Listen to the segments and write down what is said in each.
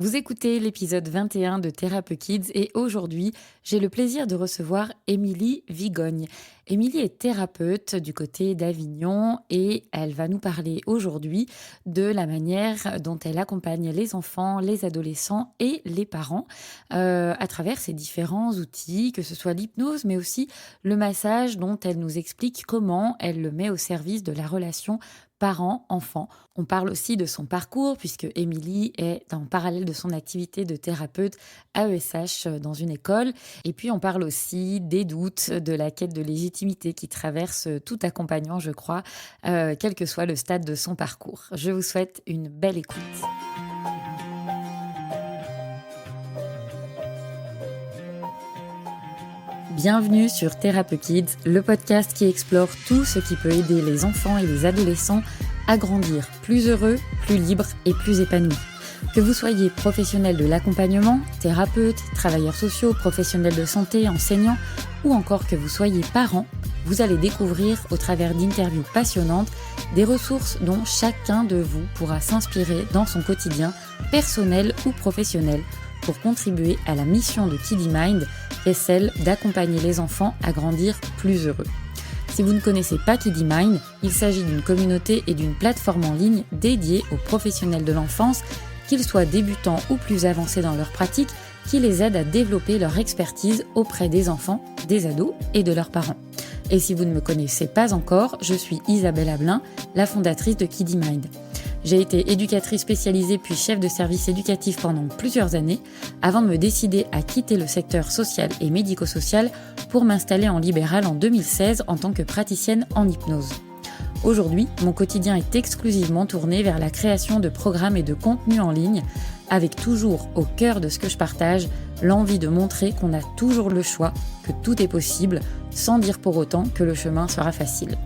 Vous écoutez l'épisode 21 de Thérape Kids et aujourd'hui, j'ai le plaisir de recevoir Émilie Vigogne. Émilie est thérapeute du côté d'Avignon et elle va nous parler aujourd'hui de la manière dont elle accompagne les enfants, les adolescents et les parents à travers ces différents outils, que ce soit l'hypnose mais aussi le massage dont elle nous explique comment elle le met au service de la relation parents-enfants. On parle aussi de son parcours puisque Émilie est en parallèle de son activité de thérapeute AESH dans une école. Et puis on parle aussi des doutes, de la quête de légitimité qui traverse tout accompagnant, je crois, quel que soit le stade de son parcours. Je vous souhaite une belle écoute. Bienvenue sur Thérape Kids, le podcast qui explore tout ce qui peut aider les enfants et les adolescents à grandir plus heureux, plus libres et plus épanouis. Que vous soyez professionnel de l'accompagnement, thérapeute, travailleurs sociaux, professionnels de santé, enseignants ou encore que vous soyez parents, vous allez découvrir au travers d'interviews passionnantes des ressources dont chacun de vous pourra s'inspirer dans son quotidien personnel ou professionnel pour contribuer à la mission de Kiddy Mind qui est celle d'accompagner les enfants à grandir plus heureux. Si vous ne connaissez pas Kiddy Mind, il s'agit d'une communauté et d'une plateforme en ligne dédiée aux professionnels de l'enfance, qu'ils soient débutants ou plus avancés dans leur pratique, qui les aident à développer leur expertise auprès des enfants, des ados et de leurs parents. Et si vous ne me connaissez pas encore, je suis Isabelle Ablin, la fondatrice de Kiddy Mind. J'ai été éducatrice spécialisée puis chef de service éducatif pendant plusieurs années avant de me décider à quitter le secteur social et médico-social pour m'installer en libéral en 2016 en tant que praticienne en hypnose. Aujourd'hui, mon quotidien est exclusivement tourné vers la création de programmes et de contenus en ligne, avec toujours au cœur de ce que je partage, l'envie de montrer qu'on a toujours le choix, que tout est possible, sans dire pour autant que le chemin sera facile.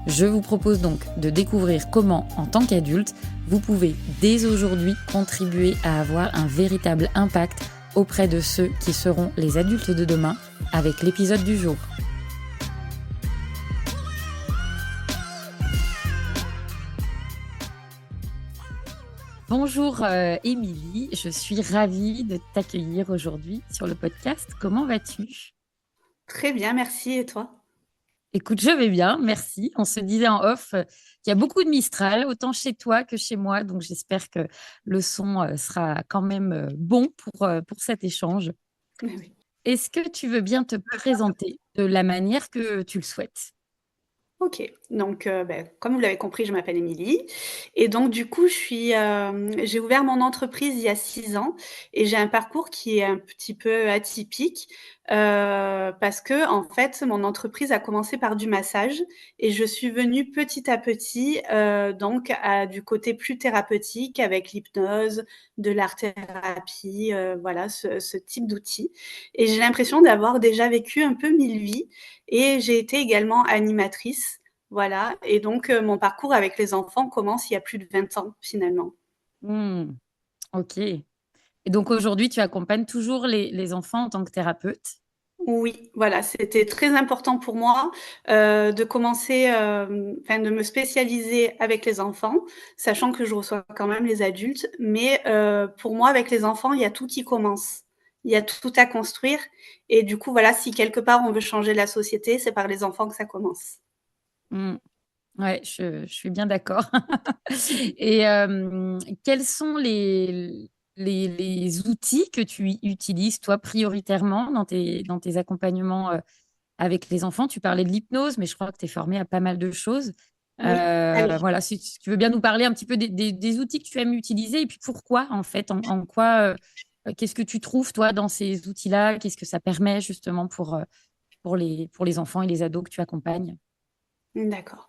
Je vous propose donc de découvrir comment, en tant qu'adulte, vous pouvez dès aujourd'hui contribuer à avoir un véritable impact auprès de ceux qui seront les adultes de demain avec l'épisode du jour. Bonjour Émilie, je suis ravie de t'accueillir aujourd'hui sur le podcast. Comment vas-tu ? Très bien, merci. Et toi? Écoute, je vais bien, merci. On se disait en off qu'il y a beaucoup de Mistral, autant chez toi que chez moi. Donc, j'espère que le son sera quand même bon pour cet échange. Oui. Est-ce que tu veux bien te présenter de la manière que tu le souhaites ? Ok, donc comme vous l'avez compris, je m'appelle Émilie et donc du coup, j'ai ouvert mon entreprise il y a 6 ans et j'ai un parcours qui est un petit peu atypique parce que en fait, mon entreprise a commencé par du massage et je suis venue petit à petit donc du côté plus thérapeutique avec l'hypnose, de l'art-thérapie, voilà ce type d'outils. Et j'ai l'impression d'avoir déjà vécu un peu 1000 vies et j'ai été également animatrice. Voilà, et donc mon parcours avec les enfants commence il y a plus de 20 ans finalement. Ok. Et donc aujourd'hui, tu accompagnes toujours les enfants en tant que thérapeute ? Oui, voilà, c'était très important pour moi de commencer, enfin de me spécialiser avec les enfants, sachant que je reçois quand même les adultes. Mais pour moi, avec les enfants, il y a tout qui commence. Il y a tout à construire. Et du coup, voilà, si quelque part on veut changer la société, c'est par les enfants que ça commence. Hmm. Ouais, je suis bien d'accord. Et quels sont les outils que tu utilises, toi, prioritairement dans tes accompagnements avec les enfants? Tu parlais de l'hypnose, mais je crois que tu es formée à pas mal de choses. Oui, allez. Voilà, si tu veux bien nous parler un petit peu des outils que tu aimes utiliser et puis pourquoi, en fait, en quoi, qu'est-ce que tu trouves, toi, dans ces outils-là? Qu'est-ce que ça permet justement pour les enfants et les ados que tu accompagnes? D'accord.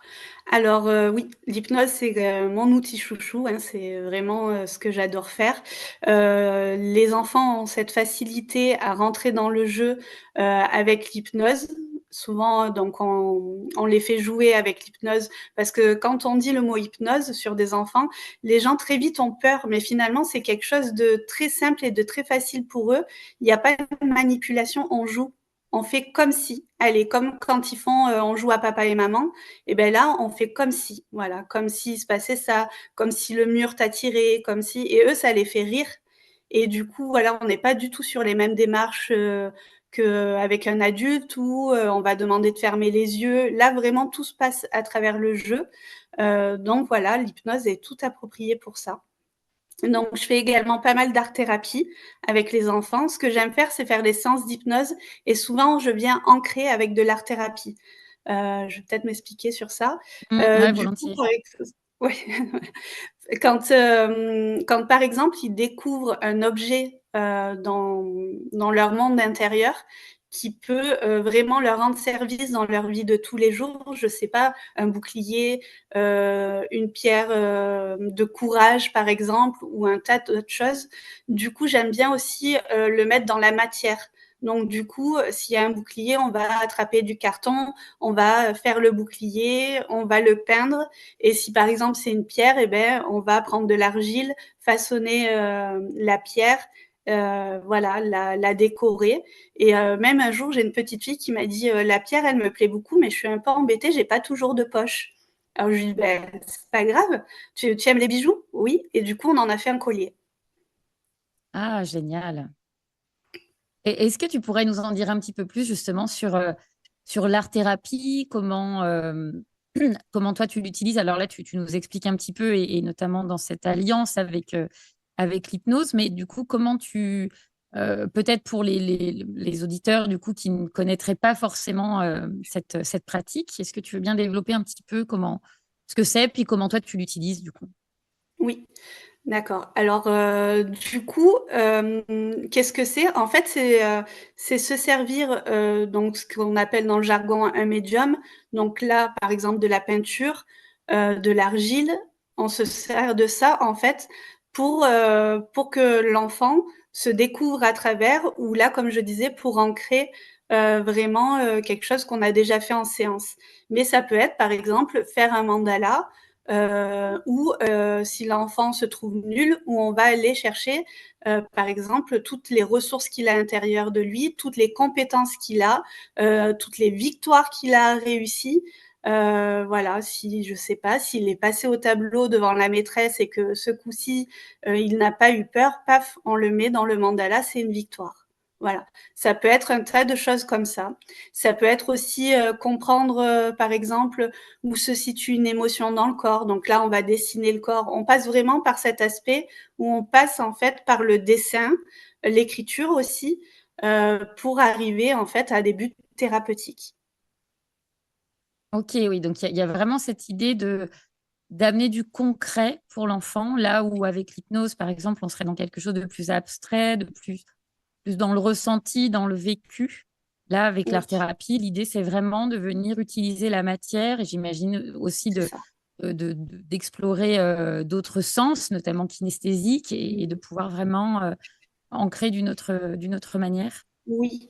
Alors, oui, l'hypnose, c'est, mon outil chouchou, hein, c'est vraiment, ce que j'adore faire. Les enfants ont cette facilité à rentrer dans le jeu, avec l'hypnose. Souvent, donc on les fait jouer avec l'hypnose parce que quand on dit le mot hypnose sur des enfants, les gens très vite ont peur, mais finalement, c'est quelque chose de très simple et de très facile pour eux. Il y a pas de manipulation, on joue. On fait comme si. Allez, comme quand ils font, on joue à papa et maman. Et ben là, on fait comme si, voilà, comme s'il se passait ça, comme si le mur t'attirait, comme si, et eux, ça les fait rire. Et du coup, voilà, on n'est pas du tout sur les mêmes démarches qu'avec un adulte où on va demander de fermer les yeux. Là, vraiment, tout se passe à travers le jeu. Donc voilà, l'hypnose est tout appropriée pour ça. Donc, je fais également pas mal d'art-thérapie avec les enfants. Ce que j'aime faire, c'est faire des séances d'hypnose et souvent, je viens ancrer avec de l'art-thérapie. Je vais peut-être m'expliquer sur ça. Ouais, Du coup, volontiers. ouais. Quand, par exemple, ils découvrent un objet dans leur monde intérieur qui peut vraiment leur rendre service dans leur vie de tous les jours, je sais pas, un bouclier, une pierre de courage, par exemple, ou un tas d'autres choses. Du coup, j'aime bien aussi le mettre dans la matière. Donc, du coup, s'il y a un bouclier, on va attraper du carton, on va faire le bouclier, on va le peindre. Et si par exemple c'est une pierre, eh ben, on va prendre de l'argile, façonner la pierre, voilà, la décorer. Et même un jour, j'ai une petite fille qui m'a dit la pierre, elle me plaît beaucoup, mais je suis un peu embêtée, j'ai pas toujours de poche. Alors je lui dis ben, c'est pas grave, tu aimes les bijoux? Oui. Et du coup, on en a fait un collier. Ah, génial. Et est-ce que tu pourrais nous en dire un petit peu plus justement sur l'art-thérapie, comment toi tu l'utilises? Alors là, tu nous expliques un petit peu, et notamment dans cette alliance avec l'hypnose, mais du coup, peut-être pour les auditeurs du coup qui ne connaîtraient pas forcément cette pratique, est-ce que tu veux bien développer un petit peu ce que c'est, puis comment toi tu l'utilises du coup? Oui. D'accord. Alors, du coup, qu'est-ce que c'est? En fait, c'est se servir, donc ce qu'on appelle dans le jargon un médium. Donc là, par exemple, de la peinture, de l'argile. On se sert de ça, en fait, pour que l'enfant se découvre à travers ou là, comme je disais, pour ancrer, vraiment, quelque chose qu'on a déjà fait en séance. Mais ça peut être, par exemple, faire un mandala, ou si l'enfant se trouve nul, où on va aller chercher, par exemple, toutes les ressources qu'il a à l'intérieur de lui, toutes les compétences qu'il a, toutes les victoires qu'il a réussies. Voilà, si je sais pas, s'il est passé au tableau devant la maîtresse et que ce coup-ci, il n'a pas eu peur, paf, on le met dans le mandala, c'est une victoire. Voilà, ça peut être un tas de choses comme ça. Ça peut être aussi comprendre, par exemple, où se situe une émotion dans le corps. Donc là, on va dessiner le corps. On passe vraiment par cet aspect où on passe en fait par le dessin, l'écriture aussi, pour arriver en fait à des buts thérapeutiques. Ok, oui, donc il y a vraiment cette idée d'amener du concret pour l'enfant, là où avec l'hypnose, par exemple, on serait dans quelque chose de plus abstrait, plus dans le ressenti, dans le vécu. Là, avec Oui, l'art-thérapie, l'idée, c'est vraiment de venir utiliser la matière, et j'imagine aussi c'est ça. d'explorer d'autres sens, notamment kinesthésiques, et de pouvoir vraiment ancrer d'une autre manière. Oui.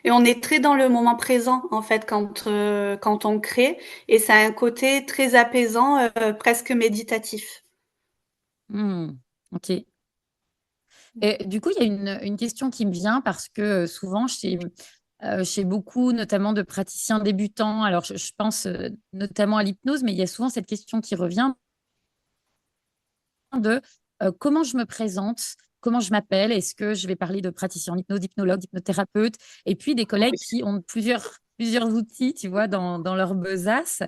Et on est très dans le moment présent en fait quand on crée et ça a un côté très apaisant, presque méditatif. Hmm, ok. Et du coup, il y a une question qui me vient parce que souvent, chez beaucoup, notamment de praticiens débutants, alors je pense notamment à l'hypnose, mais il y a souvent cette question qui revient de comment je me présente, comment je m'appelle, est-ce que je vais parler de praticien en hypnose, d'hypnologue, d'hypnothérapeute, et puis des collègues Oui. qui ont plusieurs outils, tu vois, dans leur besace.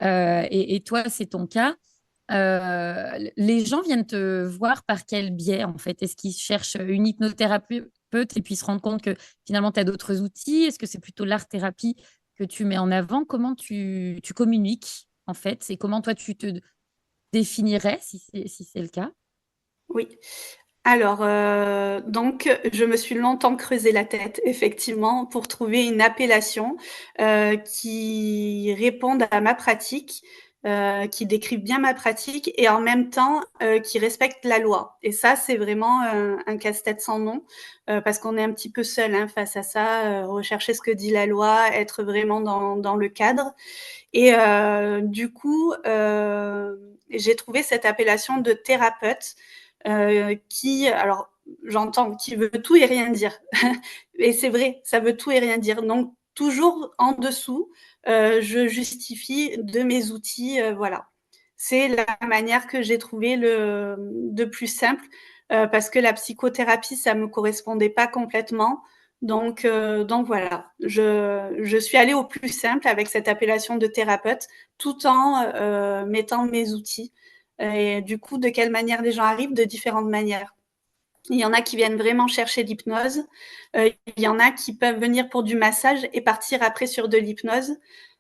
Et toi, c'est ton cas. Les gens viennent te voir par quel biais, en fait? Est-ce qu'ils cherchent une hypnothérapeute et puis se rendent compte que finalement, tu as d'autres outils? Est-ce que c'est plutôt l'art-thérapie que tu mets en avant? Comment tu communiques, en fait? Et comment toi, tu te définirais, si c'est le cas? Oui. Alors, donc je me suis longtemps creusé la tête, effectivement, pour trouver une appellation, qui réponde à ma pratique, qui décrive bien ma pratique et en même temps, qui respecte la loi et ça, c'est vraiment un casse-tête sans nom, parce qu'on est un petit peu seul, hein, face à ça, rechercher ce que dit la loi, être vraiment dans le cadre et du coup, j'ai trouvé cette appellation de thérapeute, qui alors j'entends, qui veut tout et rien dire et c'est vrai, ça veut tout et rien dire. Donc toujours en dessous, je justifie de mes outils, voilà. C'est la manière que j'ai trouvé de plus simple, parce que la psychothérapie, ça me correspondait pas complètement. Donc voilà, je suis allée au plus simple avec cette appellation de thérapeute, tout en mettant mes outils. Et du coup, de quelle manière les gens arrivent? De différentes manières. Il y en a qui viennent vraiment chercher l'hypnose. Il y en a qui peuvent venir pour du massage et partir après sur de l'hypnose.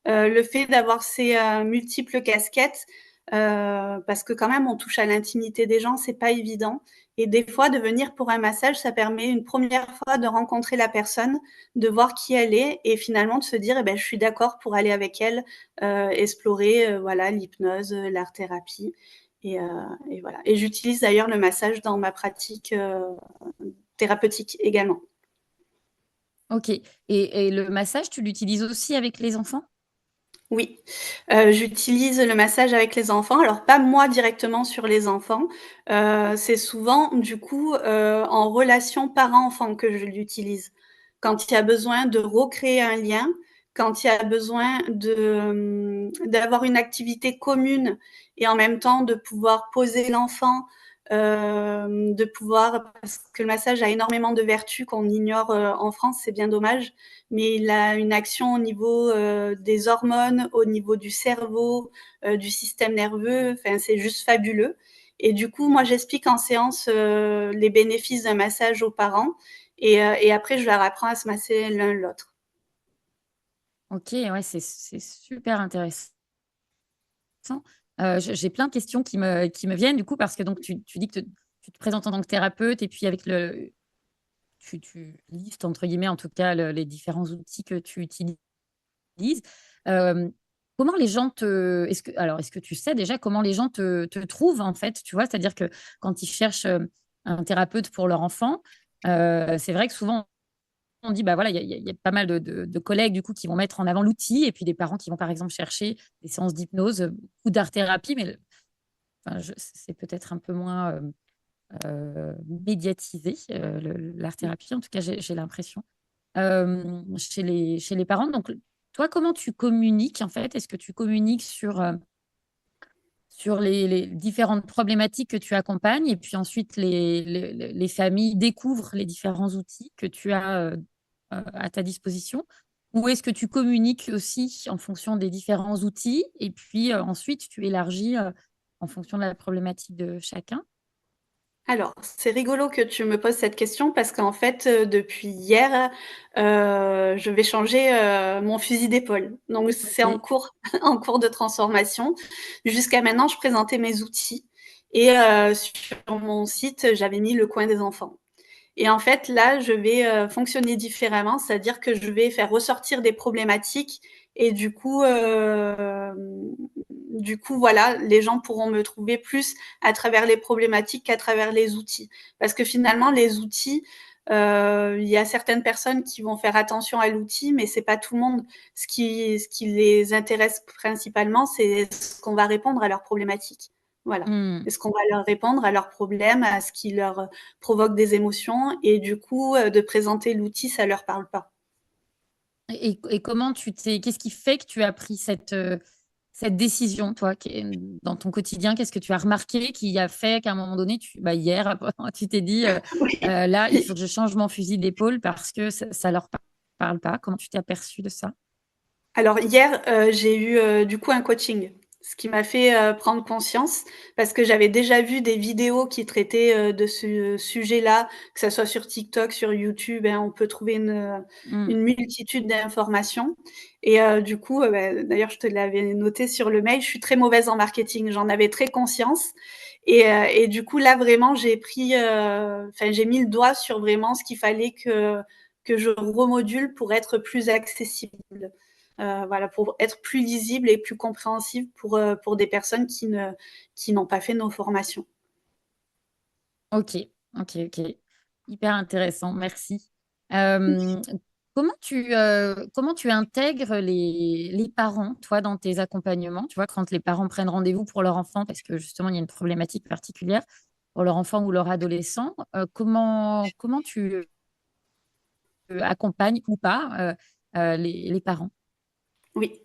Le fait d'avoir ces multiples casquettes, parce que quand même on touche à l'intimité des gens, c'est pas évident. Et des fois, de venir pour un massage, ça permet une première fois de rencontrer la personne, de voir qui elle est et finalement de se dire, eh ben, je suis d'accord pour aller avec elle, explorer voilà l'hypnose, l'art-thérapie. Et, euh, et voilà. Et j'utilise d'ailleurs le massage dans ma pratique thérapeutique également. Ok. Et le massage, tu l'utilises aussi avec les enfants? Oui, j'utilise le massage avec les enfants. Alors pas moi directement sur les enfants, c'est souvent du coup, en relation parent-enfant que je l'utilise. Quand il y a besoin de recréer un lien, quand il y a besoin d'avoir une activité commune et en même temps de pouvoir poser l'enfant, de pouvoir parce que le massage a énormément de vertus qu'on ignore, en France, c'est bien dommage, mais il a une action au niveau des hormones, au niveau du cerveau, du système nerveux. Enfin, c'est juste fabuleux. Et du coup, moi, j'explique en séance les bénéfices d'un massage aux parents. Et après, je leur apprends à se masser l'un l'autre. Ok, ouais, c'est super intéressant. J'ai plein de questions qui me viennent du coup parce que donc tu dis que tu te présentes en tant que thérapeute et puis avec tu listes entre guillemets en tout cas les différents outils que tu utilises. Euh, Comment les gens est-ce que tu sais déjà comment les gens te trouvent en fait, tu vois, c'est-à-dire que quand ils cherchent un thérapeute pour leur enfant, c'est vrai que souvent on dit bah voilà, il y a pas mal de collègues du coup qui vont mettre en avant l'outil et puis des parents qui vont par exemple chercher des séances d'hypnose ou d'art-thérapie, mais enfin, c'est peut-être un peu moins médiatisé, l'art-thérapie. En tout cas, j'ai l'impression. Chez les parents. Donc, toi, comment tu communiques en fait? Est-ce que tu communiques sur les différentes problématiques que tu accompagnes et puis ensuite les familles découvrent les différents outils que tu as à ta disposition? Ou est-ce que tu communiques aussi en fonction des différents outils et puis ensuite tu élargis en fonction de la problématique de chacun? Alors, c'est rigolo que tu me poses cette question parce qu'en fait, depuis hier, je vais changer, mon fusil d'épaule. Donc c'est en Ok. cours en cours de transformation. Jusqu'à maintenant, je présentais mes outils et sur mon site, j'avais mis le coin des enfants. Et en fait, là, je vais fonctionner différemment, c'est-à-dire que je vais faire ressortir des problématiques et du coup, voilà, les gens pourront me trouver plus à travers les problématiques qu'à travers les outils. Parce que finalement, les outils, il y a certaines personnes qui vont faire attention à l'outil, mais c'est pas tout le monde. Ce qui les intéresse principalement, c'est ce qu'on va répondre à leurs problématiques. Voilà. Hmm. Est-ce qu'on va leur répondre à leurs problèmes, à ce qui leur provoque des émotions et du coup, de présenter l'outil, ça leur parle pas. Et comment qu'est-ce qui fait que tu as pris cette décision, toi, dans ton quotidien? Qu'est-ce que tu as remarqué qui a fait qu'à un moment donné, hier, tu t'es dit, Oui. là, il faut que je change mon fusil d'épaule parce que ça leur parle pas. Comment tu t'es aperçue de ça? Alors hier, j'ai eu, du coup un coaching. Ce qui m'a fait, prendre conscience parce que j'avais déjà vu des vidéos qui traitaient, de ce sujet-là, que ça soit sur TikTok, sur YouTube, hein, on peut trouver Hmm. une multitude d'informations et du coup, d'ailleurs je te l'avais noté sur le mail, je suis très mauvaise en marketing, j'en avais très conscience et du coup là vraiment j'ai mis le doigt sur vraiment ce qu'il fallait que je remodule pour être plus accessible. Voilà, pour être plus lisible et plus compréhensible pour des personnes qui n'ont pas fait nos formations. Ok, ok, ok. Hyper intéressant, merci. Euh, comment tu intègres les parents, toi, dans tes accompagnements? Tu vois, quand les parents prennent rendez-vous pour leur enfant, parce que justement, il y a une problématique particulière pour leur enfant ou leur adolescent, comment tu accompagnes ou pas les parents? Oui.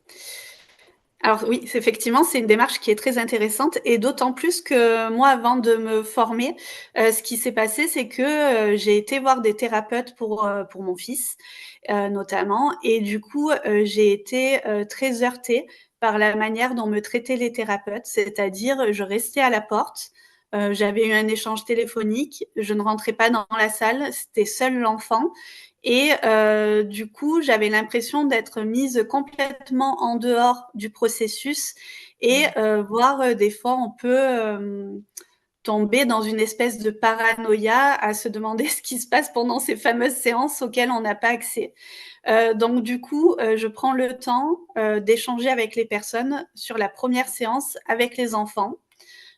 Alors oui, effectivement, c'est une démarche qui est très intéressante et d'autant plus que moi, avant de me former, ce qui s'est passé, c'est que, j'ai été voir des thérapeutes pour mon fils, notamment et du coup, j'ai été, très heurtée par la manière dont me traitaient les thérapeutes. C'est-à-dire, je restais à la porte, j'avais eu un échange téléphonique, je ne rentrais pas dans la salle, c'était seul l'enfant et du coup, j'avais l'impression d'être mise complètement en dehors du processus et voire, des fois, on peut, tomber dans une espèce de paranoïa à se demander ce qui se passe pendant ces fameuses séances auxquelles on n'a pas accès. Donc du coup, je prends le temps, d'échanger avec les personnes sur la première séance avec les enfants.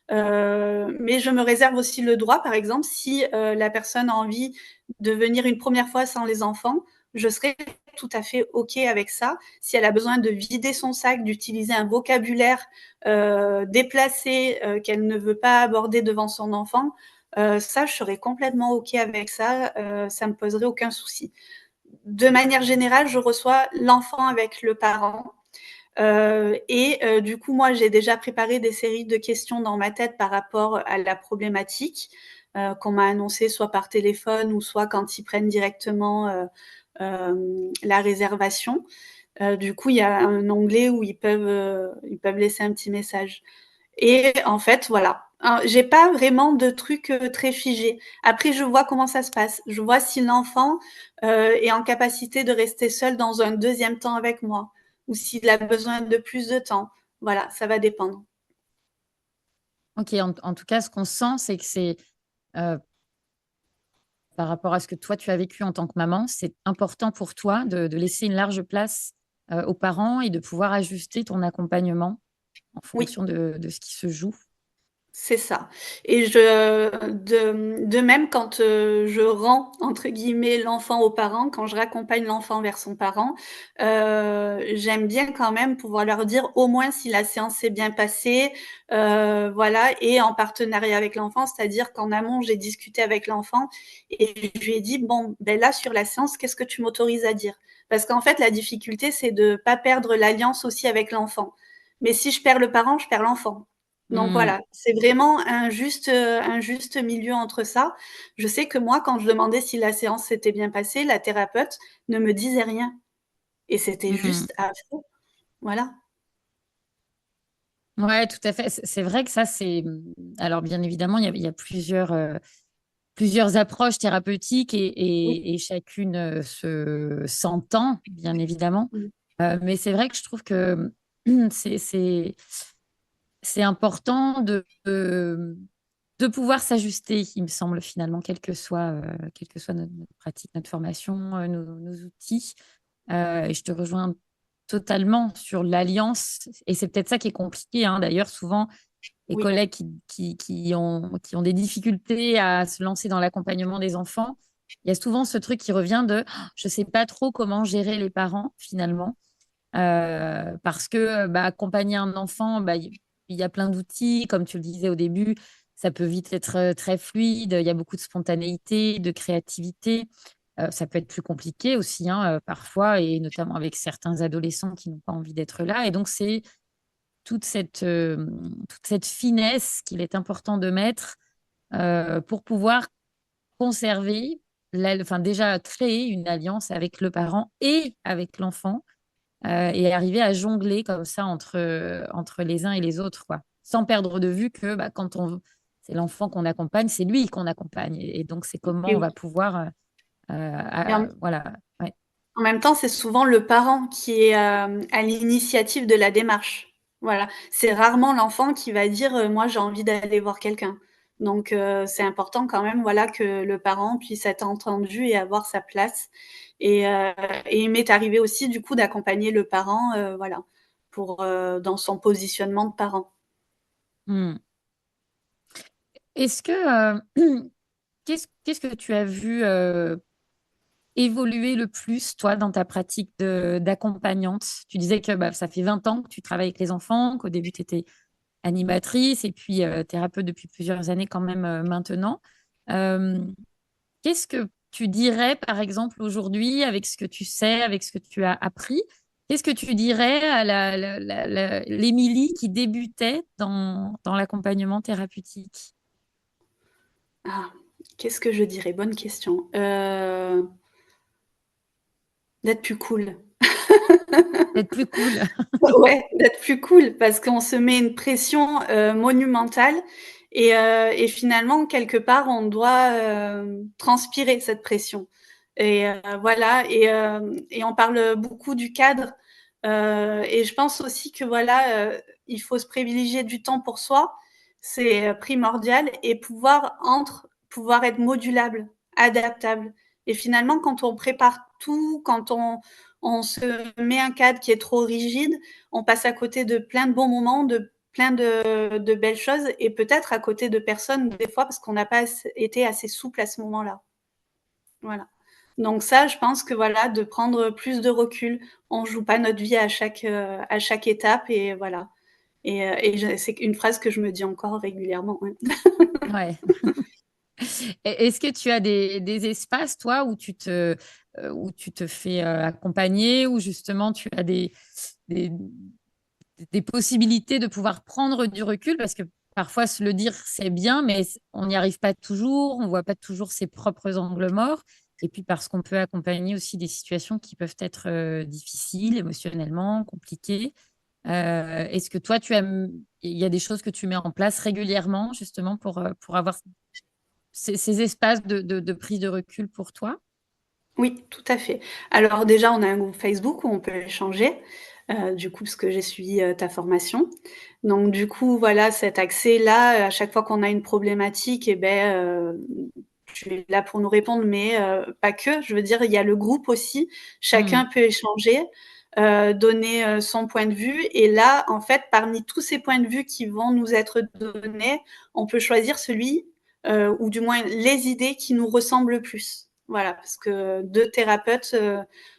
Mais je me réserve aussi le droit, par exemple, si la personne a envie de venir une première fois sans les enfants, je serai tout à fait OK avec ça. Si elle a besoin de vider son sac, d'utiliser un vocabulaire déplacé qu'elle ne veut pas aborder devant son enfant, ça, je serais complètement OK avec ça. Ça me poserait aucun souci. De manière générale, je reçois l'enfant avec le parent. Du coup, moi, j'ai déjà préparé des séries de questions dans ma tête par rapport à la problématique qu'on m'a annoncée soit par téléphone ou soit quand ils prennent directement la réservation. Du coup, il y a un onglet où ils peuvent laisser un petit message. Et en fait, voilà. J'ai pas vraiment de truc très figé. Après, je vois comment ça se passe. Je vois si l'enfant est en capacité de rester seul dans un deuxième temps avec moi ou s'il a besoin de plus de temps. Voilà, ça va dépendre. Ok, en tout cas, ce qu'on sent, c'est que c'est euh, par rapport à ce que toi, tu as vécu en tant que maman, c'est important pour toi de laisser une large place aux parents et de pouvoir ajuster ton accompagnement en Oui. fonction de ce qui se joue. C'est ça et de même quand, je «rends» entre guillemets l'enfant aux parents, quand je raccompagne l'enfant vers son parent, j'aime bien quand même pouvoir leur dire au moins si la séance s'est bien passée, voilà et en partenariat avec l'enfant. C'est-à-dire qu'en amont, j'ai discuté avec l'enfant et je lui ai dit: «Bon, ben là sur la séance, qu'est-ce que tu m'autorises à dire?» Parce qu'en fait, la difficulté, c'est de pas perdre l'alliance aussi avec l'enfant. Mais si je perds le parent, je perds l'enfant. Donc Hmm. voilà, c'est vraiment un juste milieu entre ça. Je sais que moi, quand je demandais si la séance s'était bien passée, la thérapeute ne me disait rien et c'était Hmm. juste affreux. Voilà. Ouais, tout à fait. C'est vrai que ça, c'est. Alors, bien évidemment, il y a plusieurs approches thérapeutiques Oui. et chacune s'entend, bien évidemment. Mmh. Mais c'est vrai que je trouve que c'est c'est- c'est important de pouvoir s'ajuster, il me semble, finalement, quelle que soit notre pratique, notre formation, nos outils. Et je te rejoins totalement sur l'alliance. Et c'est peut-être ça qui est compliqué, hein. D'ailleurs, souvent, les Oui. collègues qui ont des difficultés à se lancer dans l'accompagnement des enfants, il y a souvent ce truc qui revient de je ne sais pas trop comment gérer les parents, finalement. Parce que bah, accompagner un enfant, bah, il y a plein d'outils, comme tu le disais au début, ça peut vite être très fluide, il y a beaucoup de spontanéité, de créativité. Ça peut être plus compliqué aussi, hein, parfois, et notamment avec certains adolescents qui n'ont pas envie d'être là. Et donc, c'est toute cette finesse qu'il est important de mettre pour pouvoir conserver, enfin, déjà créer une alliance avec le parent et avec l'enfant et arriver à jongler comme ça entre les uns et les autres, quoi. Sans perdre de vue que bah, c'est l'enfant qu'on accompagne, c'est lui qu'on accompagne. Et donc, c'est comment Et on va oui. pouvoir, Et voilà. Ouais. en même temps, c'est souvent le parent qui est, à l'initiative de la démarche. Voilà. C'est rarement l'enfant qui va dire, «Moi, j'ai envie d'aller voir quelqu'un». Donc c'est important quand même, voilà, que le parent puisse être entendu et avoir sa place et il m'est arrivé aussi, du coup, d'accompagner le parent, voilà, pour, dans son positionnement de parent. Hmm. Est-ce que, qu'est-ce que tu as vu évoluer le plus, toi, dans ta pratique d'accompagnante? Tu disais que bah, ça fait 20 ans que tu travailles avec les enfants, qu'au début, tu étais animatrice et puis thérapeute depuis plusieurs années quand même maintenant. Euh, Qu'est-ce que tu dirais, par exemple, aujourd'hui, avec ce que tu sais, avec ce que tu as appris? Qu'est-ce que tu dirais à l'Émilie qui débutait dans l'accompagnement thérapeutique? Ah, qu'est-ce que je dirais? Bonne question. D'être plus cool. D'être plus cool. Ouais, d'être plus cool parce qu'on se met une pression, monumentale et finalement quelque part on doit, transpirer cette pression et voilà et on parle beaucoup du cadre, et je pense aussi que voilà, il faut se privilégier du temps pour soi, c'est, primordial et pouvoir être modulable, adaptable et finalement quand on prépare tout, quand on se met un cadre qui est trop rigide, on passe à côté de plein de bons moments, de plein de belles choses et peut-être à côté de personnes des fois parce qu'on n'a pas été assez souple à ce moment-là. Voilà. Donc ça, je pense que voilà, de prendre plus de recul. On joue pas notre vie à chaque étape et voilà. C'est une phrase que je me dis encore régulièrement. Ouais. Ouais. Est-ce que tu as des espaces, toi, où tu te fais accompagner, où justement tu as des, des possibilités de pouvoir prendre du recul? Parce que parfois, se le dire, c'est bien, mais on n'y arrive pas toujours, on ne voit pas toujours ses propres angles morts. Et puis parce qu'on peut accompagner aussi des situations qui peuvent être difficiles émotionnellement, compliquées. Est-ce que toi, il y a des choses que tu mets en place régulièrement justement pour avoir ces espaces de prise de recul pour toi? Oui, tout à fait. Alors déjà, on a un groupe Facebook où on peut échanger, du coup, parce que j'ai suivi, ta formation. Donc du coup, voilà, cet accès-là, à chaque fois qu'on a une problématique et beh, tu es là pour nous répondre, mais pas que. Je veux dire, il y a le groupe aussi. Hmm. Chacun peut échanger, donner, son point de vue et là, en fait, parmi tous ces points de vue qui vont nous être donnés, on peut choisir celui, ou du moins les idées qui nous ressemblent le plus. Voilà, parce que 2 thérapeutes,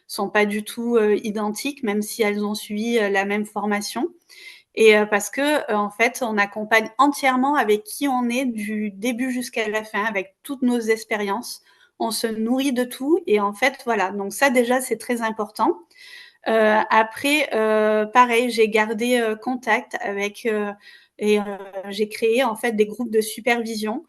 sont pas du tout, identiques, même si elles ont suivi, la même formation et parce que, en fait, on accompagne entièrement avec qui on est du début jusqu'à la fin, avec toutes nos expériences. On se nourrit de tout et en fait, voilà, donc ça déjà, c'est très important. Après, pareil, j'ai gardé, contact avec, j'ai créé en fait des groupes de supervision,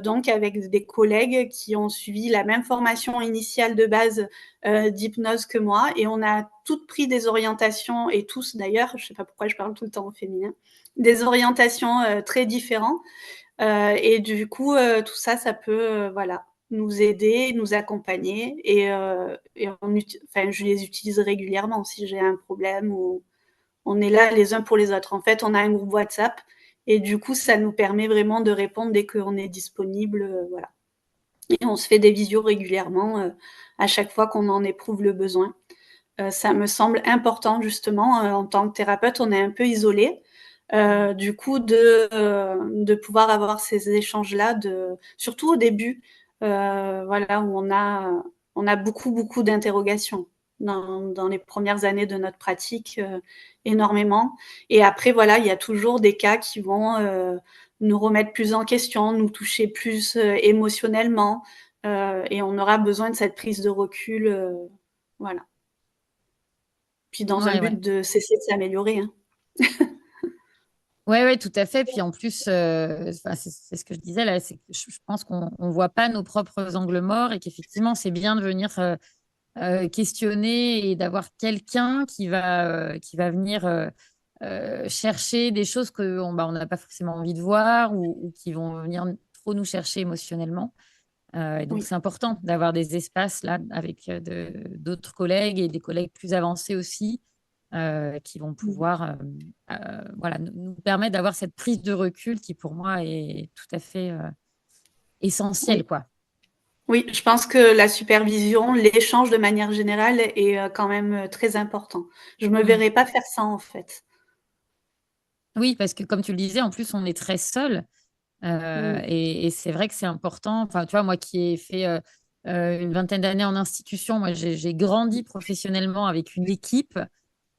donc avec des collègues qui ont suivi la même formation initiale de base, d'hypnose que moi et on a toutes pris des orientations et tous d'ailleurs, je sais pas pourquoi je parle tout le temps au féminin, des orientations, très différentes. Et du coup, tout ça, ça peut, voilà, nous aider, nous accompagner et enfin, je les utilise régulièrement si j'ai un problème ou on est là les uns pour les autres. En fait, on a un groupe WhatsApp et du coup, ça nous permet vraiment de répondre dès qu'on est disponible, voilà. Et on se fait des visios régulièrement, à chaque fois qu'on en éprouve le besoin. Ça me semble important justement, en tant que thérapeute, on est un peu isolé. Du coup, de pouvoir avoir ces échanges-là, surtout au début, voilà, où on a beaucoup, beaucoup d'interrogations dans les premières années de notre pratique, énormément. Et après, voilà, il y a toujours des cas qui vont nous remettre plus en question, nous toucher plus émotionnellement, et on aura besoin de cette prise de recul, voilà. Puis dans un Ouais, ouais. but de cesser de s'améliorer, hein. Ouais, ouais, tout à fait. Puis en plus, enfin, c'est ce que je disais là, c'est que je pense qu'on ne voit pas nos propres angles morts et qu'effectivement, c'est bien de venir questionner et d'avoir quelqu'un qui va venir chercher des choses qu'on bah, on n'a pas forcément envie de voir ou qui vont venir trop nous chercher émotionnellement. Et donc, Oui, c'est important d'avoir des espaces là avec d'autres collègues et des collègues plus avancés aussi qui vont mmh, pouvoir voilà, nous permettre d'avoir cette prise de recul qui, pour moi, est tout à fait essentielle, oui. quoi. Oui, je pense que la supervision, l'échange de manière générale est, quand même, très important. Je me Mm. verrais pas faire ça, en fait. Oui, parce que comme tu le disais, en plus, on est très seul. Mmh, Et c'est vrai que c'est important. Enfin, tu vois, moi qui ai fait une vingtaine d'années en institution, moi, j'ai grandi professionnellement avec une équipe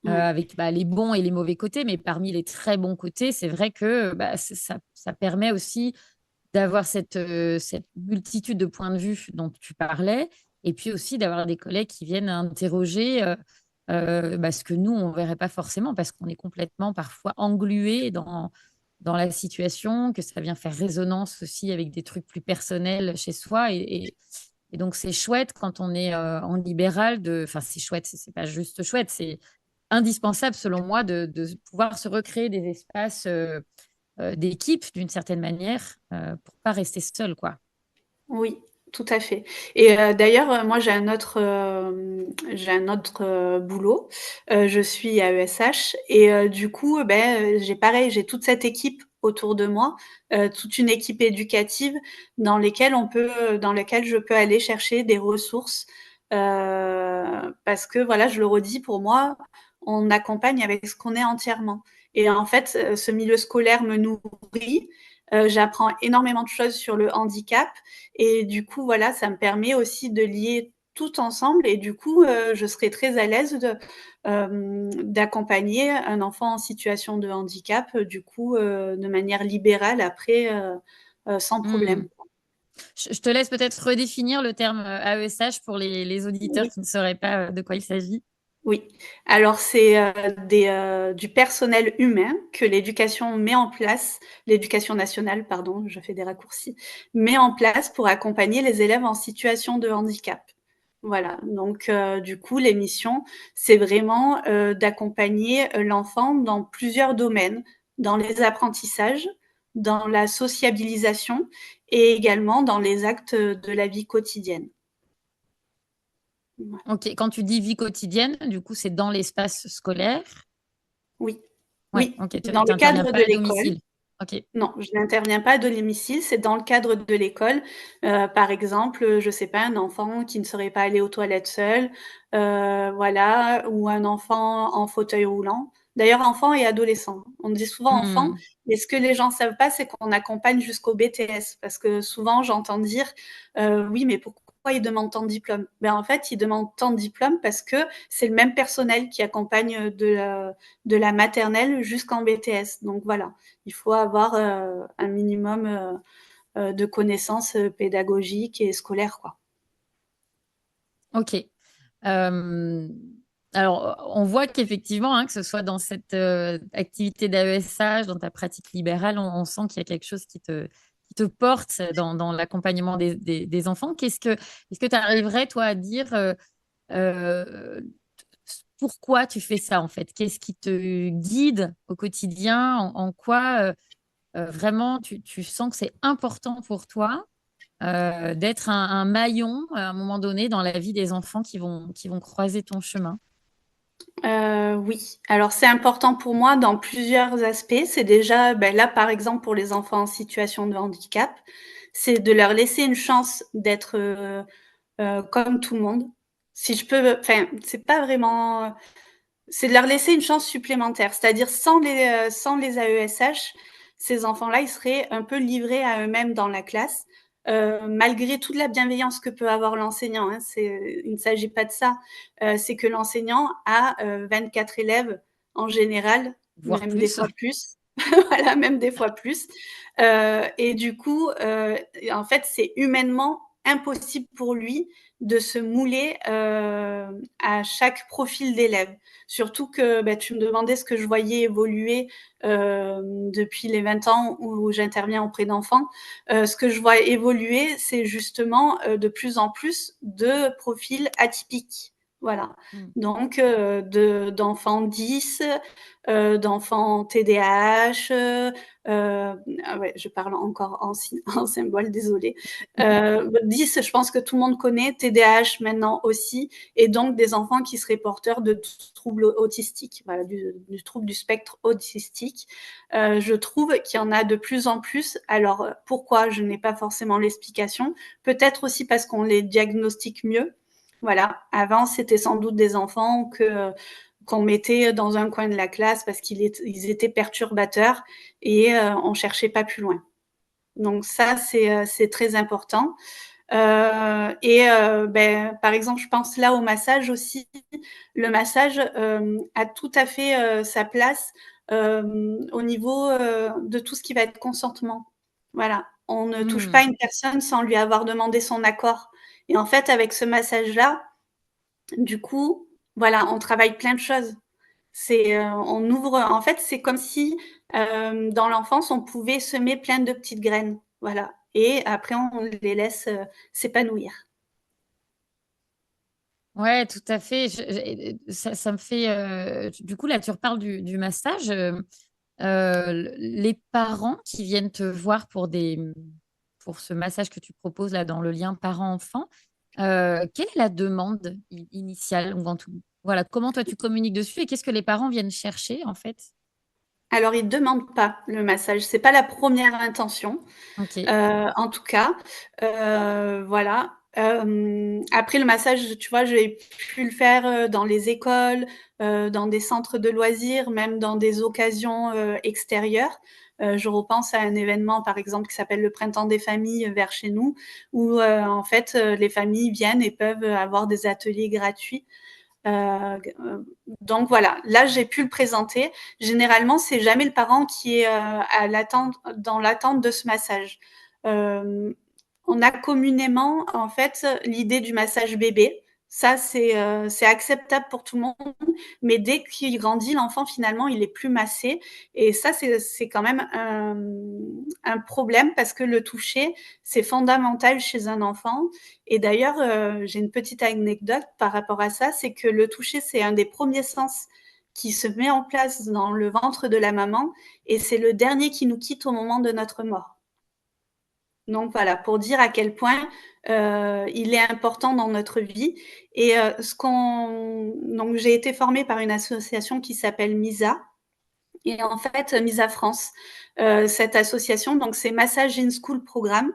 mmh, avec bah, les bons et les mauvais côtés, mais parmi les très bons côtés, c'est vrai que bah, ça permet aussi d'avoir cette multitude de points de vue dont tu parlais, et puis aussi d'avoir des collègues qui viennent interroger. ce que nous, on ne verrait pas forcément parce qu'on est complètement parfois englué dans la situation, que ça vient faire résonance aussi avec des trucs plus personnels chez soi. Et donc, c'est chouette quand on est en libéral enfin, c'est chouette, c'est pas juste chouette, c'est indispensable selon moi de pouvoir se recréer des espaces d'équipe d'une certaine manière pour pas rester seul, quoi. Oui, tout à fait. Et d'ailleurs, moi j'ai un autre, boulot. Je suis AESH et du coup, j'ai toute cette équipe autour de moi, toute une équipe éducative dans lesquelles je peux aller chercher des ressources, parce que voilà, je le redis, pour moi, on accompagne avec ce qu'on est entièrement. Et en fait, ce milieu scolaire me nourrit, j'apprends énormément de choses sur le handicap et du coup, voilà, ça me permet aussi de lier tout ensemble et du coup, je serais très à l'aise d'accompagner un enfant en situation de handicap, du coup, de manière libérale après, sans Hmm. problème. Je te laisse peut-être redéfinir le terme AESH pour les auditeurs Oui. qui ne sauraient pas de quoi il s'agit. Oui, alors c'est du personnel humain que l'éducation met en place, l'éducation nationale, pardon, je fais des raccourcis, met en place pour accompagner les élèves en situation de handicap. Voilà, donc du coup, les missions, c'est vraiment d'accompagner l'enfant dans plusieurs domaines, dans les apprentissages, dans la sociabilisation et également dans les actes de la vie quotidienne. Voilà. Ok, quand tu dis vie quotidienne, du coup, c'est dans l'espace scolaire. Oui, Ouais, oui, ok, tu dans le n'interviens cadre pas de à l'école. domicile. Ok. Non, je n'interviens pas à domicile, c'est dans le cadre de l'école. Par exemple, je sais pas, un enfant qui ne serait pas allé aux toilettes seul, voilà, ou un enfant en fauteuil roulant. D'ailleurs, enfant et adolescent. On dit souvent enfant, Hmm. mais ce que les gens savent pas, c'est qu'on accompagne jusqu'au BTS. Parce que souvent, j'entends dire, oui, mais pourquoi ils demandent tant de diplômes? Ben, en fait, ils demandent tant de diplômes parce que c'est le même personnel qui accompagne de la maternelle jusqu'en BTS. Donc voilà, il faut avoir un minimum de connaissances pédagogiques et scolaires, quoi. Ok. Euh, alors, on voit qu'effectivement, hein, que ce soit dans cette activité d'AESH, dans ta pratique libérale, on sent qu'il y a quelque chose qui te porte dans l'accompagnement des enfants. Est-ce que tu arriverais, toi, à dire euh, pourquoi tu fais ça, en fait? Qu'est-ce qui te guide au quotidien? En quoi vraiment tu sens que c'est important pour toi d'être un maillon à un moment donné dans la vie des enfants qui vont croiser ton chemin. Oui, alors c'est important pour moi dans plusieurs aspects. C'est déjà, là, par exemple, pour les enfants en situation de handicap, c'est de leur laisser une chance d'être, comme tout le monde. Si je peux enfin, c'est pas vraiment, c'est de leur laisser une chance supplémentaire. C'est-à-dire sans les AESH, ces enfants-là, ils seraient un peu livrés à eux-mêmes dans la classe, malgré toute la bienveillance que peut avoir l'enseignant, hein. Il ne s'agit pas de ça. C'est que l'enseignant a 24 élèves en général, Voire même des plus. fois plus. Voilà, même des fois plus. Et du coup, en fait, c'est humainement impossible pour lui de se mouler à chaque profil d'élève. Surtout que tu me demandais ce que je voyais évoluer depuis les 20 ans où j'interviens auprès d'enfants. Ce que je vois évoluer, c'est justement de plus en plus de profils atypiques. Voilà. Mm. Donc, d'enfants 10, d'enfants TDAH, ah ouais, je parle encore en symbole, désolée. 10, je pense que tout le monde connaît, TDAH maintenant aussi, et donc des enfants qui seraient porteurs de troubles autistiques, voilà, du trouble du spectre autistique. Je trouve qu'il y en a de plus en plus. Alors, pourquoi? Je n'ai pas forcément l'explication. Peut-être aussi parce qu'on les diagnostique mieux. Voilà. Avant, c'était sans doute des enfants qu'on mettait dans un coin de la classe parce qu'ils étaient perturbateurs et on cherchait pas plus loin. Donc ça, c'est très important. Par exemple, je pense là au massage aussi. Le massage a tout à fait sa place au niveau de tout ce qui va être consentement. Voilà, on ne touche pas Mm. une personne sans lui avoir demandé son accord. Et en fait, avec ce massage-là, du coup, Voilà, on travaille plein de choses. On ouvre, en fait, c'est comme si dans l'enfance, on pouvait semer plein de petites graines. Voilà. Et après, on les laisse s'épanouir. Ouais, tout à fait. Ça me fait. Du coup, là, tu reparles du massage. Les parents qui viennent te voir pour ce massage que tu proposes là dans le lien parent-enfant, quelle est la demande initiale ou voilà, comment toi tu communiques dessus et qu'est-ce que les parents viennent chercher en fait? Alors, ils ne demandent pas le massage. C'est pas la première intention. Ok. En tout cas, voilà. Après le massage, tu vois, j'ai pu le faire, dans les écoles, dans des centres de loisirs, même dans des occasions, extérieures. Je repense à un événement, par exemple, qui s'appelle le Printemps des familles, vers chez nous, où, en fait, les familles viennent et peuvent avoir des ateliers gratuits. Donc voilà, là j'ai pu le présenter. Généralement, c'est jamais le parent qui est dans l'attente de ce massage. Euh, on a communément en fait l'idée du massage bébé. Ça, c'est acceptable pour tout le monde, mais dès qu'il grandit, l'enfant finalement, il est plus massé. Et ça, c'est quand même un problème parce que le toucher, c'est fondamental chez un enfant. Et d'ailleurs, j'ai une petite anecdote par rapport à ça, c'est que le toucher, c'est un des premiers sens qui se met en place dans le ventre de la maman et c'est le dernier qui nous quitte au moment de notre mort. Donc voilà, pour dire à quel point il est important dans notre vie. Et donc j'ai été formée par une association qui s'appelle MISA. Et en fait, MISA France, cette association, donc c'est Massage in School Programme.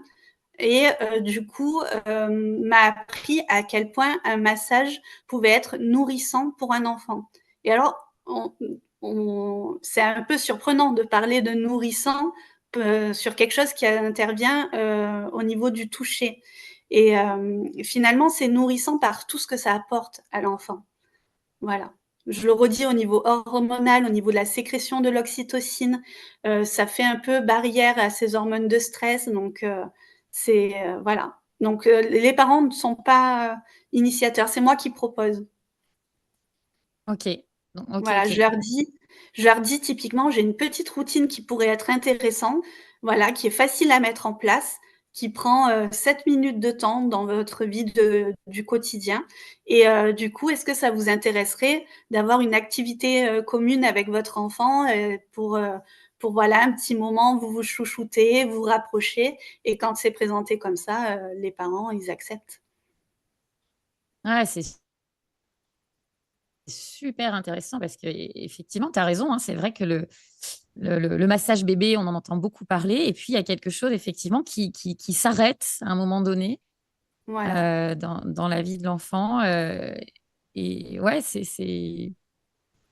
Et du coup, m'a appris à quel point un massage pouvait être nourrissant pour un enfant. Et alors, c'est un peu surprenant de parler de nourrissant sur quelque chose qui intervient au niveau du toucher. Et finalement, c'est nourrissant par tout ce que ça apporte à l'enfant. Voilà. Je le redis au niveau hormonal, au niveau de la sécrétion de l'oxytocine, ça fait un peu barrière à ces hormones de stress. Donc, voilà. Donc, les parents ne sont pas initiateurs, c'est moi qui propose. Ok. Ok, Voilà, ok. je leur dis typiquement, j'ai une petite routine qui pourrait être intéressante, voilà, qui est facile à mettre en place, qui prend 7 minutes de temps dans votre vie du quotidien. Et du coup, est-ce que ça vous intéresserait d'avoir une activité commune avec votre enfant pour voilà, un petit moment, vous vous chouchoutez, vous rapprochez. Et quand c'est présenté comme ça, les parents, ils acceptent. Ouais, c'est super intéressant parce que effectivement, tu as raison, hein, c'est vrai que le massage bébé, on en entend beaucoup parler. Et puis, il y a quelque chose, effectivement, qui s'arrête à un moment donné Voilà. dans la vie de l'enfant. Et ouais,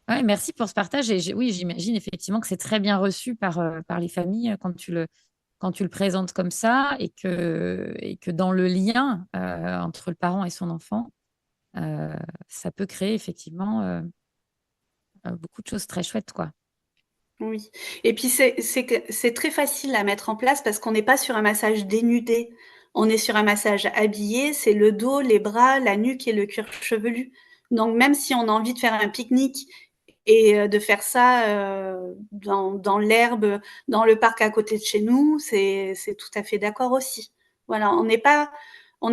Ouais, merci pour ce partage. Et oui, j'imagine effectivement que c'est très bien reçu par les familles quand tu le présentes comme ça et que dans le lien entre le parent et son enfant, euh, ça peut créer effectivement beaucoup de choses très chouettes, quoi. Oui, et puis c'est très facile à mettre en place parce qu'on n'est pas sur un massage dénudé. On est sur un massage habillé, c'est le dos, les bras, la nuque et le cuir chevelu. Donc même si on a envie de faire un pique-nique et de faire ça, dans l'herbe, dans le parc à côté de chez nous, c'est tout à fait d'accord aussi. Voilà, on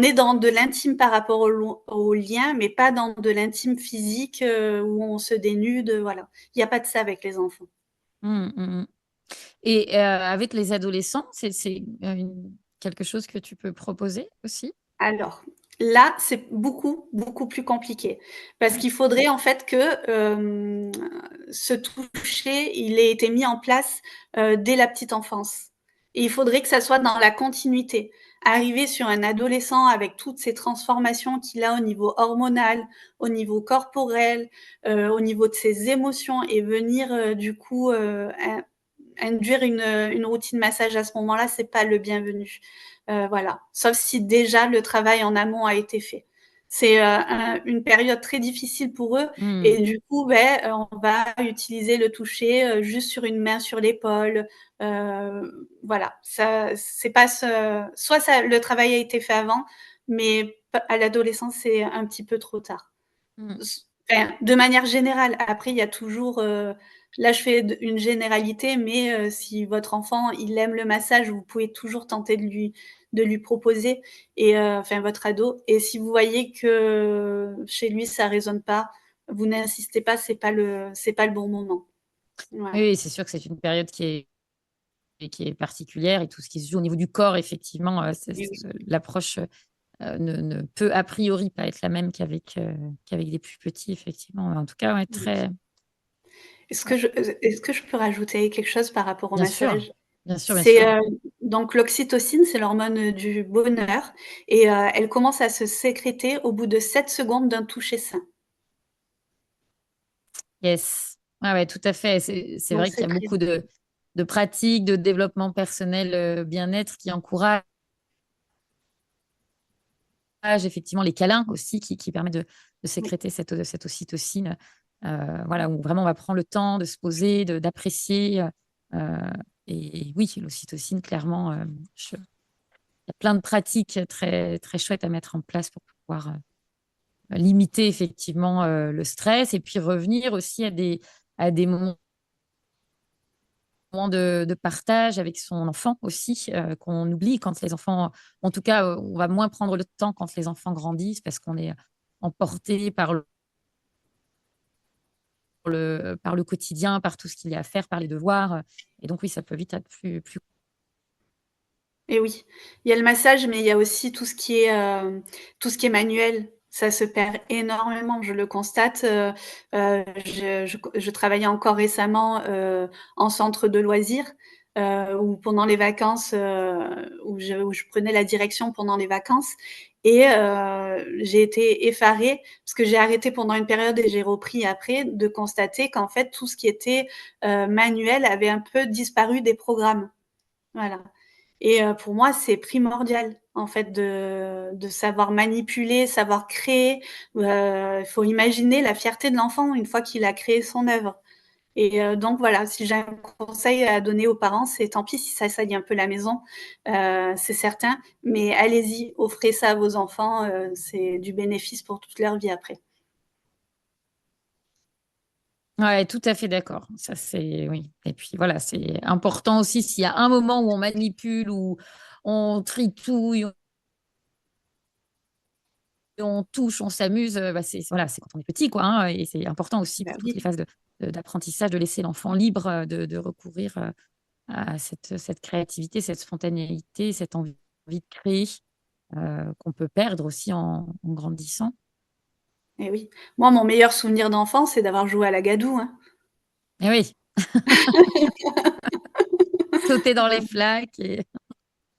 est dans de l'intime par rapport au lien, mais pas dans de l'intime physique, où on se dénude, voilà. Il y a pas de ça avec les enfants. Mm, mm, mm. Et avec les adolescents, quelque chose que tu peux proposer aussi? Alors, là, c'est beaucoup, beaucoup plus compliqué parce qu'il faudrait en fait que, ce toucher, il ait été mis en place, dès la petite enfance et il faudrait que ça soit dans la continuité. Arriver sur un adolescent avec toutes ces transformations qu'il a au niveau hormonal, au niveau corporel, au niveau de ses émotions et venir, du coup, induire une routine massage à ce moment-là, c'est pas le bienvenu. Voilà, sauf si déjà le travail en amont a été fait. C'est une période très difficile pour eux Mm. et du coup, ben, on va utiliser le toucher juste sur une main sur l'épaule. Voilà, ça, c'est pas soit ça, le travail a été fait avant, mais à l'adolescence, c'est un petit peu trop tard. Mm. Enfin, de manière générale. Après, il y a toujours, là, je fais une généralité, mais si votre enfant, il aime le massage, vous pouvez toujours tenter de lui proposer et enfin, votre ado et si vous voyez que chez lui, ça résonne pas, vous n'insistez pas, c'est pas le bon moment. Oui, Voilà. oui, c'est sûr que c'est une période qui est particulière et tout ce qui se joue au niveau du corps, effectivement, Et oui. l'approche ne peut a priori pas être la même qu'avec des plus petits, effectivement. En tout cas, ouais, Oui. très Est-ce que je peux rajouter quelque chose par rapport au bien sûr, massage? bien sûr, bien C'est, sûr. donc l'oxytocine, c'est l'hormone, du bonheur et elle commence à se sécréter au bout de 7 secondes d'un toucher sain. Yes. Ah ouais, tout à fait. C'est Donc vrai qu'il c'est y a très beaucoup de pratiques, de développement personnel, bien-être qui encouragent effectivement les câlins aussi qui permettent de oui. sécréter cette ocytocine, voilà, où vraiment on va prendre le temps de se poser, d'apprécier, et oui, l'ocytocine clairement, il y a plein de pratiques très, très chouettes à mettre en place pour pouvoir, limiter effectivement, le stress et puis revenir aussi à des moments de partage avec son enfant aussi, qu'on oublie quand les enfants en tout cas, on va moins prendre le temps quand les enfants grandissent parce qu'on est emporté par le quotidien, par tout ce qu'il y a à faire, par les devoirs, et donc oui, ça peut vite être plus Et oui, il y a le massage, mais il y a aussi tout ce qui est manuel. Ça se perd énormément, je le constate, je travaillais encore récemment, en centre de loisirs, où pendant les vacances, où je prenais la direction pendant les vacances et j'ai été effarée parce que j'ai arrêté pendant une période et j'ai repris après, de constater qu'en fait tout ce qui était, manuel avait un peu disparu des programmes. Voilà. Et pour moi, c'est primordial, en fait, de savoir manipuler, savoir créer. Il faut imaginer la fierté de l'enfant une fois qu'il a créé son œuvre et donc voilà, si j'ai un conseil à donner aux parents, c'est tant pis si ça salit un peu la maison, c'est certain, mais allez-y, offrez ça à vos enfants, c'est du bénéfice pour toute leur vie après. ouais, tout à fait d'accord. Ça, c'est oui et puis voilà, c'est important aussi s'il y a un moment où on manipule, où on tritouille, on touche, on s'amuse, bah, c'est voilà, c'est quand on est petit, quoi, hein, et c'est important aussi Bah pour toutes les oui. phases d'apprentissage de laisser l'enfant libre, de recourir, à cette créativité, cette spontanéité, cette envie de créer, qu'on peut perdre aussi en grandissant. Et oui. Moi, mon meilleur souvenir d'enfance, c'est d'avoir joué à la gadoue, hein. Et oui, sauter dans les Voilà. flaques et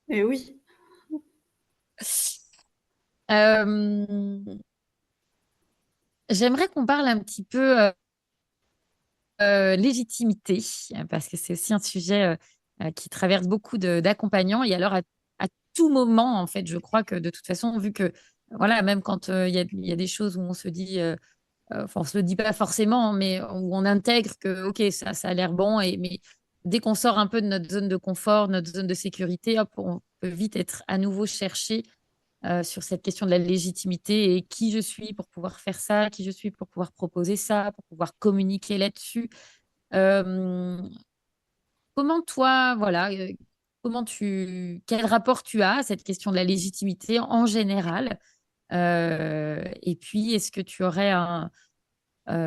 Et oui. hem, j'aimerais qu'on parle un petit peu, légitimité, parce que c'est aussi un sujet, qui traverse beaucoup d'accompagnants et alors à tout moment, en fait, je crois que de toute façon, vu que, voilà, même quand, il y a des choses où on se dit, enfin, on se le dit pas forcément, mais où on intègre que, OK, ça a l'air bon mais dès qu'on sort un peu de notre zone de confort, notre zone de sécurité, hop, on peut vite être à nouveau cherché, sur cette question de la légitimité et qui je suis pour pouvoir faire ça, qui je suis pour pouvoir proposer ça, pour pouvoir communiquer là-dessus. Hem, comment toi, voilà, quel rapport tu as à cette question de la légitimité en général? Et puis est-ce que tu aurais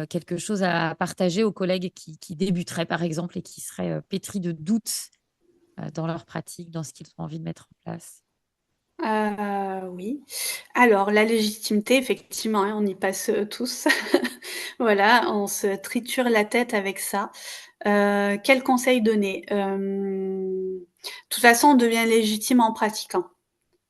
quelque chose à partager aux collègues qui débuteraient, par exemple, et qui seraient, pétris de doutes, dans leur pratique, dans ce qu'ils ont envie de mettre en place? Oui. Alors la légitimité, effectivement, hein, on y passe, tous. Voilà, on se triture la tête avec ça. Quel conseil donner? De toute façon, on devient légitime en pratiquant.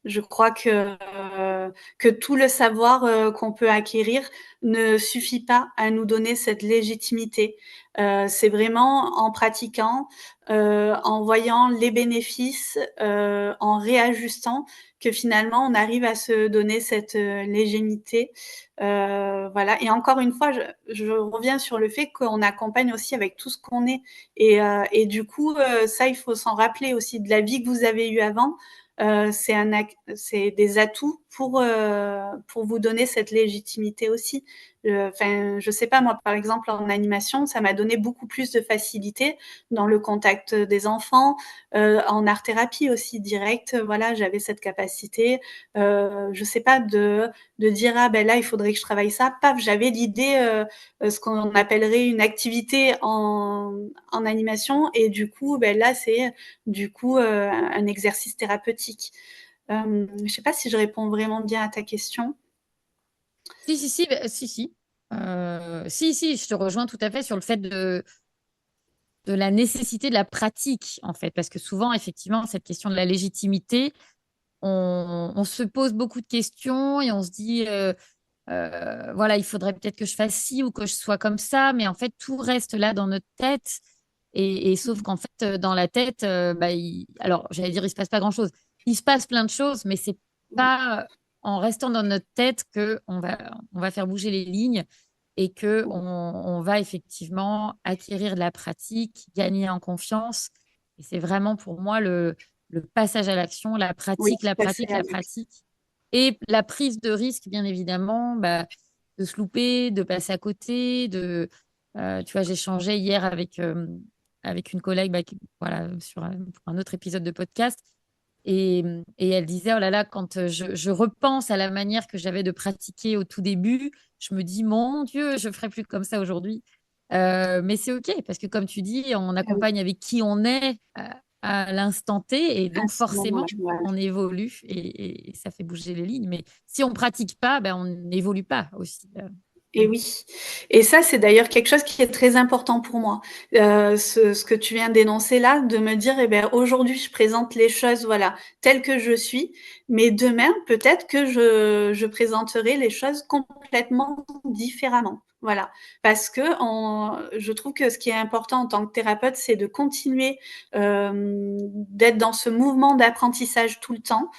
Je crois que tout le savoir, qu'on peut acquérir ne suffit pas à nous donner cette légitimité. C'est vraiment en pratiquant, en voyant les bénéfices, en réajustant que finalement on arrive à se donner cette, légitimité. Voilà et encore une fois, je reviens sur le fait qu'on accompagne aussi avec tout ce qu'on est et du coup, ça il faut s'en rappeler aussi de la vie que vous avez eue avant. C'est des atouts pour vous donner cette légitimité aussi. Enfin, je sais pas, moi, par exemple, en animation, ça m'a donné beaucoup plus de facilité dans le contact des enfants, en art-thérapie aussi direct. Voilà, j'avais cette capacité, je sais pas, de dire ah ben là, il faudrait que je travaille ça. Paf, j'avais l'idée, ce qu'on appellerait une activité en animation, et du coup, ben là, c'est du coup un exercice thérapeutique. Je sais pas si je réponds vraiment bien à ta question. Si, si, si, si, si. Si, si, je te rejoins tout à fait sur le fait de la nécessité de la pratique, en fait, parce que souvent, effectivement, cette question de la légitimité, on se pose beaucoup de questions et on se dit, voilà, il faudrait peut-être que je fasse ci ou que je sois comme ça, mais en fait, tout reste là dans notre tête. Et sauf qu'en fait, dans la tête, bah, alors, j'allais dire, il se passe pas grand-chose. Il se passe plein de choses, mais c'est pas en restant dans notre tête que on va faire bouger les lignes et que on va effectivement acquérir de la pratique, gagner en confiance. Et c'est vraiment pour moi le passage à l'action, la Oui, pratique, la passer pratique, à la l'action. pratique. Et la prise de risque, bien évidemment, bah, de se louper, de passer à côté, tu vois, j'échangeais hier avec une collègue voilà, pour un autre épisode de podcast. Et elle disait, oh là là, quand je repense à la manière que j'avais de pratiquer au tout début, je me dis, mon Dieu, je ne ferai plus comme ça aujourd'hui. Mais c'est OK, parce que comme tu dis, on Ah oui, accompagne avec qui on est à l'instant T, et à donc ce forcément, moment-là, voilà. on évolue et ça fait bouger les lignes. Mais si on ne pratique pas, ben, on n'évolue pas aussi. Et oui. Et ça, c'est d'ailleurs quelque chose qui est très important pour moi. Ce que tu viens d'énoncer là, de me dire, eh ben, aujourd'hui, je présente les choses, voilà, telles que je suis, mais demain, peut-être que je présenterai les choses complètement différemment. Voilà. Parce que je trouve que ce qui est important en tant que thérapeute, c'est de continuer d'être dans ce mouvement d'apprentissage tout le temps.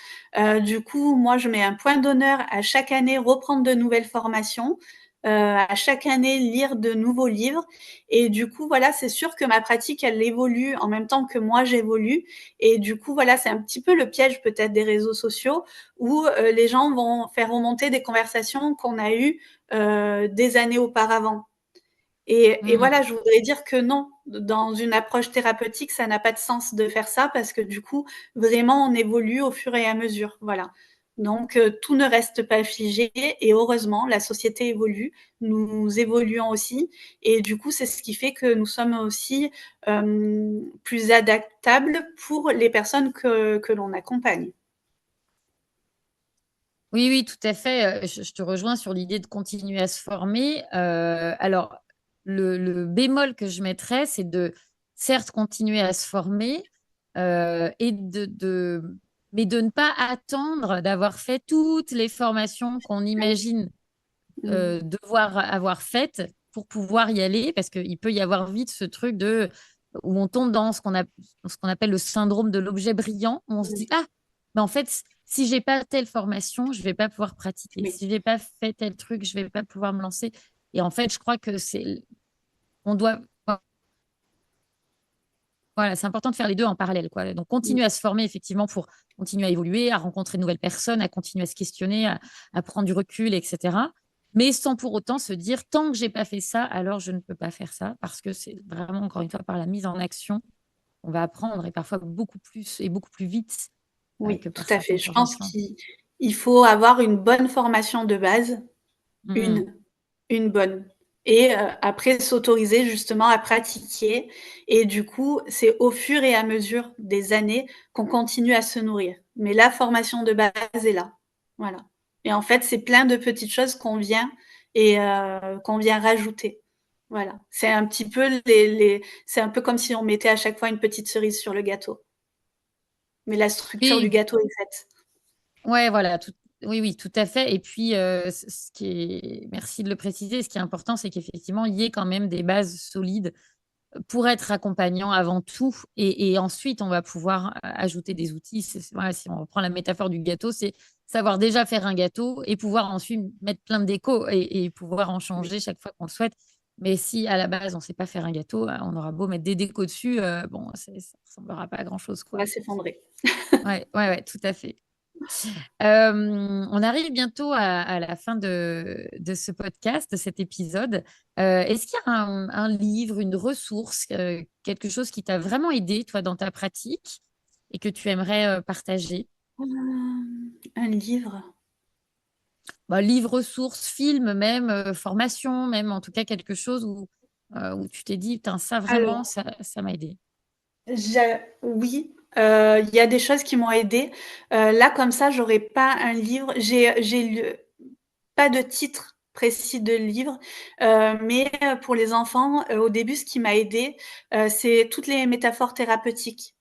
Du coup, moi, je mets un point d'honneur à chaque année reprendre de nouvelles formations, à chaque année lire de nouveaux livres. Et du coup, voilà, c'est sûr que ma pratique, elle évolue en même temps que moi, j'évolue. Et du coup, voilà, c'est un petit peu le piège peut-être des réseaux sociaux où les gens vont faire remonter des conversations qu'on a eues des années auparavant. Et Mm. voilà, je voudrais dire que non, dans une approche thérapeutique, ça n'a pas de sens de faire ça parce que du coup, vraiment, on évolue au fur et à mesure. Voilà. Donc, tout ne reste pas figé et heureusement, la société évolue, nous évoluons aussi et du coup, c'est ce qui fait que nous sommes aussi plus adaptables pour les personnes que l'on accompagne. Oui, oui, tout à fait. Je te rejoins sur l'idée de continuer à se former. Alors, le bémol que je mettrais, c'est de certes continuer à se former mais de ne pas attendre d'avoir fait toutes les formations qu'on Ah oui. imagine Mmh. devoir avoir faites pour pouvoir y aller, parce qu'il peut y avoir vite ce truc où on tombe dans ce qu'on appelle le syndrome de l'objet brillant, où on se dit, Oui. ah, mais en fait, si j'ai pas telle formation, je vais pas pouvoir pratiquer. Oui. Si j'ai pas fait tel truc, je vais pas pouvoir me lancer. Et en fait, je crois que on doit, voilà, c'est important de faire les deux en parallèle, quoi. Donc, continuer à se former, effectivement, pour continuer à évoluer, à rencontrer de nouvelles personnes, à continuer à se questionner, à prendre du recul, etc. Mais sans pour autant se dire, tant que j'ai pas fait ça, alors je ne peux pas faire ça, parce que c'est vraiment, encore une fois, par la mise en action, on va apprendre, et parfois beaucoup plus et beaucoup plus vite Oui, que tout par à fait. certaines Je pense formations. qu'il faut avoir une bonne formation de base, Mm, une une bonne, et après s'autoriser justement à pratiquer et du coup, c'est au fur et à mesure des années qu'on continue à se nourrir. Mais la formation de base est là. Voilà, et en fait, c'est plein de petites choses qu'on vient rajouter. Voilà, c'est un petit peu les c'est un peu comme si on mettait à chaque fois une petite cerise sur le gâteau, mais la structure du oui, gâteau est faite. ouais, voilà, oui, oui, tout à fait. Et puis, merci de le préciser, ce qui est important, c'est qu'effectivement, il y ait quand même des bases solides pour être accompagnant avant tout. Et ensuite, on va pouvoir ajouter des outils. Voilà, si on reprend la métaphore du gâteau, c'est savoir déjà faire un gâteau et pouvoir ensuite mettre plein de déco et pouvoir en Oui, changer chaque fois qu'on le souhaite. Mais si à la base, on ne sait pas faire un gâteau, on aura beau mettre des décos dessus, bon, ça ne ressemblera pas à grand-chose, ça quoi. va s'effondrer. Ouais, ouais, ouais, tout à fait. On arrive bientôt à la fin de ce podcast, de cet épisode. Est-ce qu'il y a un livre, une ressource, quelque chose qui t'a vraiment aidé, toi, dans ta pratique et que tu aimerais partager? Un livre. Bah, livre, ressource, film, même formation, même en tout cas quelque chose où tu t'es dit, putain, ça vraiment, Alors, ça m'a aidé. oui, il y a des choses qui m'ont aidée. Là, comme ça, j'aurais pas un livre. J'ai lu pas de titre précis de livre, mais pour les enfants, au début, ce qui m'a aidée, c'est toutes les métaphores thérapeutiques.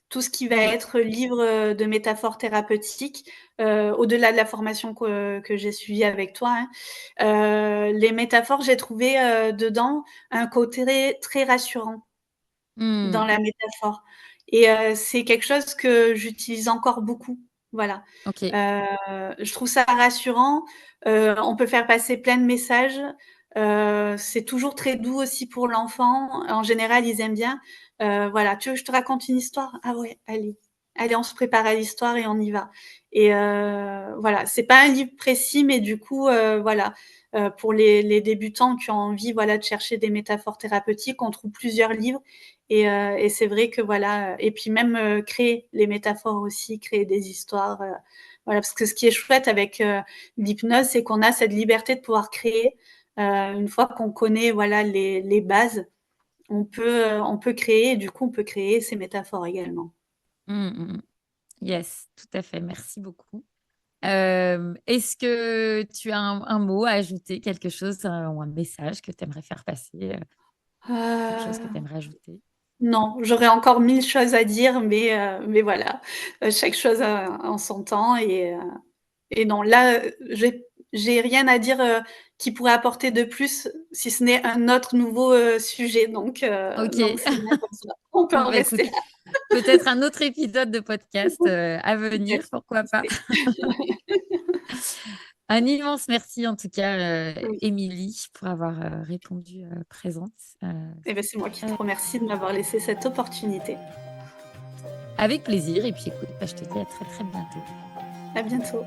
Tout ce qui va Ok. être livre, de métaphores thérapeutiques, au-delà de la formation que j'ai suivie avec toi, hein. Les métaphores, j'ai trouvé, dedans un côté très rassurant dans Hmm, la métaphore et c'est quelque chose que j'utilise encore beaucoup, voilà. ok. Je trouve ça rassurant, on peut faire passer plein de messages, c'est toujours très doux aussi pour l'enfant. En général, ils aiment bien. Voilà: «Tu veux que je te raconte une histoire? Ah ouais, allez. Allez, on se prépare à l'histoire et on y va» et voilà, c'est pas un livre précis, mais du coup, voilà, pour les débutants qui ont envie, voilà, de chercher des métaphores thérapeutiques, on trouve plusieurs livres et c'est vrai que voilà, et puis même, créer les métaphores aussi, créer des histoires, voilà. Parce que ce qui est chouette avec, l'hypnose, c'est qu'on a cette liberté de pouvoir créer, une fois qu'on connaît, voilà, les bases, on peut créer et du coup, on peut créer ces métaphores également. Hmm, hmm, hmm. Yes, tout à fait. Merci beaucoup. Est-ce que tu as un mot à ajouter, quelque chose, ou un message que tu aimerais faire passer, quelque chose que tu Heu, aimerais ajouter? non, j'aurais encore 1000 choses à dire, mais voilà, chaque chose a en son temps et non, là, j'ai rien à dire, qui pourrait apporter de plus, si ce n'est un autre nouveau, sujet, Ok. donc c'est bien comme ça. On peut Bon, en bah, rester écoute, là. peut-être un autre épisode de podcast à venir, pourquoi pas. Un immense merci en tout cas, Oui. Émilie, pour avoir répondu présente. Et ben, c'est moi C'était qui te remercie de m'avoir laissé cette opportunité. avec plaisir. Et puis écoute, bah, je te dis à très très bientôt. À bientôt.